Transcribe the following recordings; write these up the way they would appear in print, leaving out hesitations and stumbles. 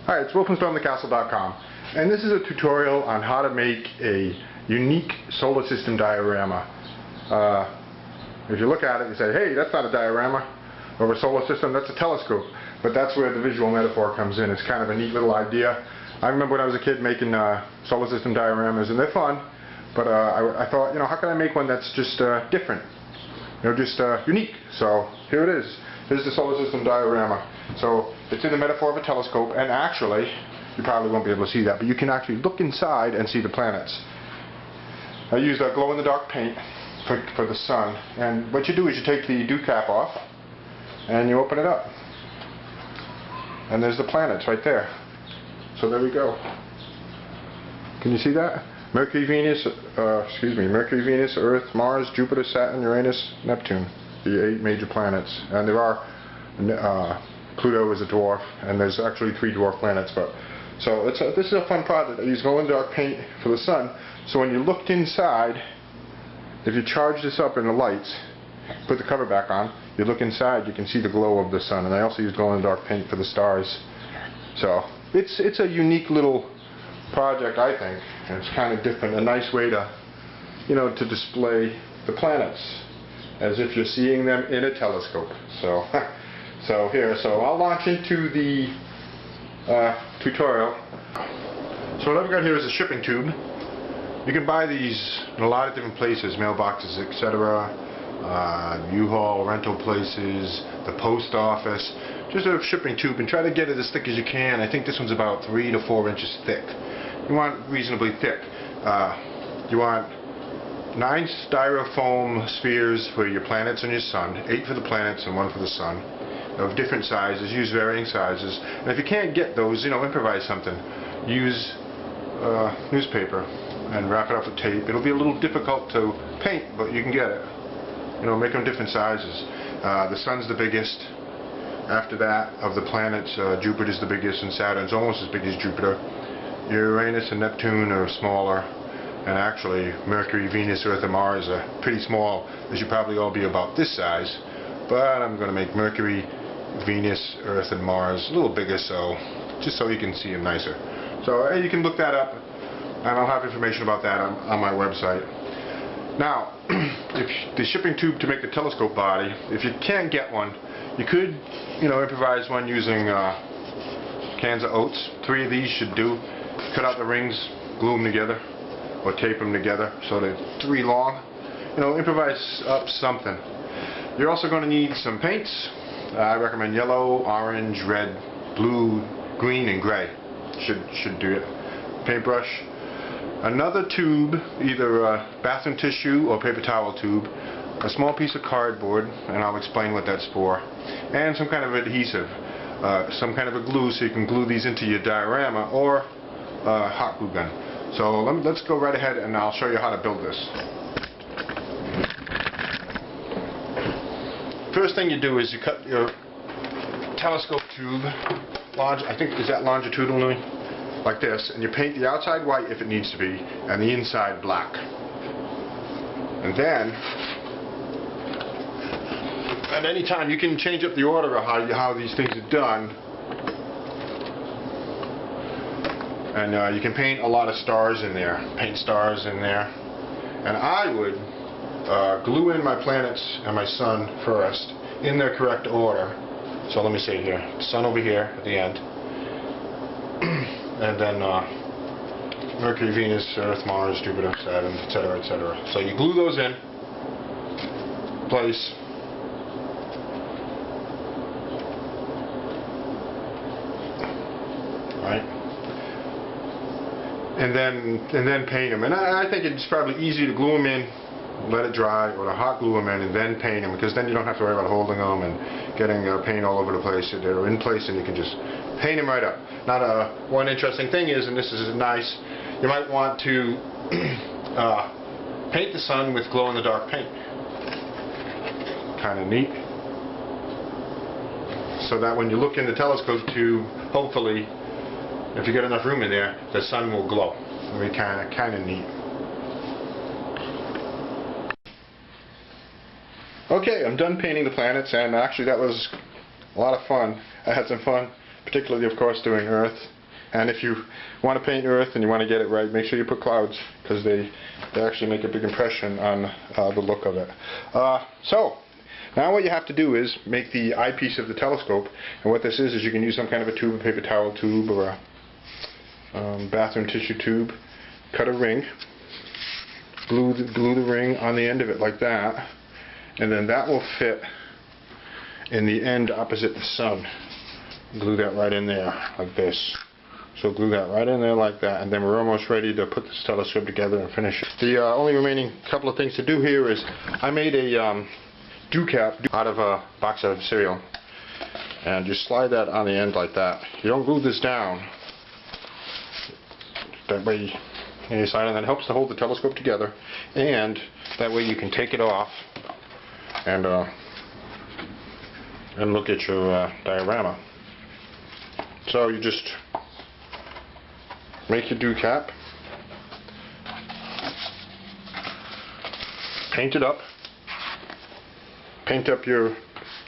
Hi, it's WolfenStormTheCastle.com, and this is a tutorial on how to make a unique solar system diorama. If you look at it, you say, hey, that's not a diorama or a solar system, that's a telescope. But that's where the visual metaphor comes in. It's kind of a neat little idea. I remember when I was a kid making solar system dioramas, and they're fun, but I thought, you know, how can I make one that's just different? You know, just unique. So here it is. Here's the solar system diorama. So it's in the metaphor of a telescope, and actually, you probably won't be able to see that, but you can actually look inside and see the planets. I used a glow-in-the-dark paint for the sun, and what you do is you take the dew cap off, and you open it up. And there's the planets right there. So there we go. Can you see that? Mercury, Venus, Earth, Mars, Jupiter, Saturn, Uranus, Neptune. The 8 major planets. And there are Pluto is a dwarf, and there's actually 3 dwarf planets. But so this is a fun project. I use glow-in-the-dark paint for the sun. So when you looked inside, if you charge this up in the lights, put the cover back on, you look inside, you can see the glow of the sun. And I also use glow-in-the-dark paint for the stars. So it's a unique little project, I think, and it's kind of different, a nice way to, you know, to display the planets as if you're seeing them in a telescope. So so I'll launch into the tutorial. So what I've got here is a shipping tube. You can buy these in a lot of different places, mailboxes, etc., U-Haul rental places, the post office. Just a shipping tube, and try to get it as thick as you can. I think this one's about 3 to 4 inches thick. You want reasonably thick. You want 9 styrofoam spheres for your planets and your sun, 8 for the planets and 1 for the sun, of different sizes. Use varying sizes. And if you can't get those, you know, improvise something. Use newspaper and wrap it up with tape. It'll be a little difficult to paint, but you can get it. You know, make them different sizes. The sun's the biggest. After that, of the planets, Jupiter's the biggest, and Saturn's almost as big as Jupiter. Uranus and Neptune are smaller, and actually Mercury, Venus, Earth, and Mars are pretty small. They should probably all be about this size, but I'm going to make Mercury, Venus, Earth, and Mars a little bigger, so just so you can see them nicer. So you can look that up, and I'll have information about that on my website. Now, if the shipping tube to make the telescope body, if you can't get one, you could, you know, improvise one using cans of oats. 3 of these should do. Cut out the rings, glue them together, or tape them together so they're 3 long. You know, improvise up something. You're also going to need some paints. I recommend yellow, orange, red, blue, green, and gray. Should do it. Paintbrush. Another tube, either bathroom tissue or paper towel tube. A small piece of cardboard, and I'll explain what that's for, and some kind of adhesive, some kind of a glue so you can glue these into your diorama, or a hot glue gun. So let's go right ahead and I'll show you how to build this. First thing you do is you cut your telescope tube, I think, is that longitudinally? Like this, and you paint the outside white if it needs to be, and the inside black. And then, at any time, you can change up the order of how these things are done. And you can paint a lot of stars in there, paint stars in there. And I would glue in my planets and my sun first in their correct order. So let me see here, sun over here at the end. And then Mercury, Venus, Earth, Mars, Jupiter, Saturn, etc., etc. So you glue those in place. Right? And then paint them. And I think it's probably easy to glue them in, let it dry, or to hot glue them in and then paint them, because then you don't have to worry about holding them and getting paint all over the place. They're in place and you can just paint them right up. Now, one interesting thing is, and this is nice, you might want to paint the sun with glow-in-the-dark paint. Kind of neat. So that when you look in the telescope tube, hopefully, if you get enough room in there, the sun will glow. It'll be kind of neat. Okay, I'm done painting the planets, and actually that was a lot of fun. I had some fun, particularly of course doing Earth. And if you want to paint Earth and you want to get it right, make sure you put clouds, because they actually make a big impression on the look of it. So now what you have to do is make the eyepiece of the telescope. And what this is you can use some kind of a tube, a paper towel tube, or a bathroom tissue tube. Cut a ring, glue the ring on the end of it like that, and then that will fit in the end opposite the sun. Glue that right in there like this. So glue that right in there like that, and then we're almost ready to put this telescope together and finish it. The only remaining couple of things to do here is I made a dew cap out of a box of cereal, and just slide that on the end like that. You don't glue this down. That way you slide it, and that helps to hold the telescope together, and that way you can take it off and look at your diorama. So you just make your dew cap, paint it up, paint up your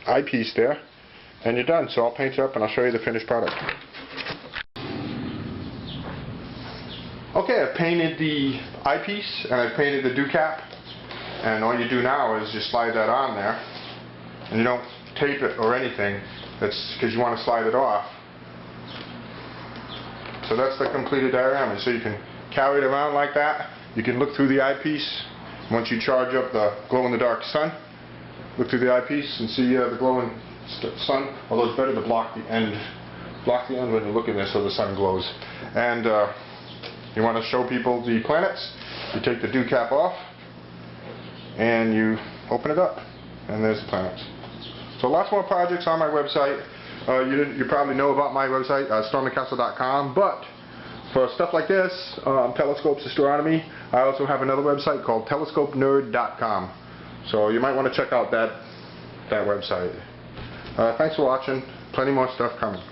eyepiece there, and you're done. So I'll paint it up and I'll show you the finished product. Okay, I've painted the eyepiece and I've painted the dew cap, and all you do now is just slide that on there, and you don't tape it or anything. That's because you want to slide it off. So that's the completed diorama. So you can carry it around like that. You can look through the eyepiece. Once you charge up the glow-in-the-dark sun, look through the eyepiece and see the glowing sun. Although it's better to block the end when you look in there so the sun glows. And you want to show people the planets, you take the dew cap off and you open it up, and there's the planets. So lots more projects on my website. You probably know about my website, stormthecastle.com, but for stuff like this, telescopes, astronomy, I also have another website called telescopenerd.com. So you might want to check out that website. Thanks for watching. Plenty more stuff coming.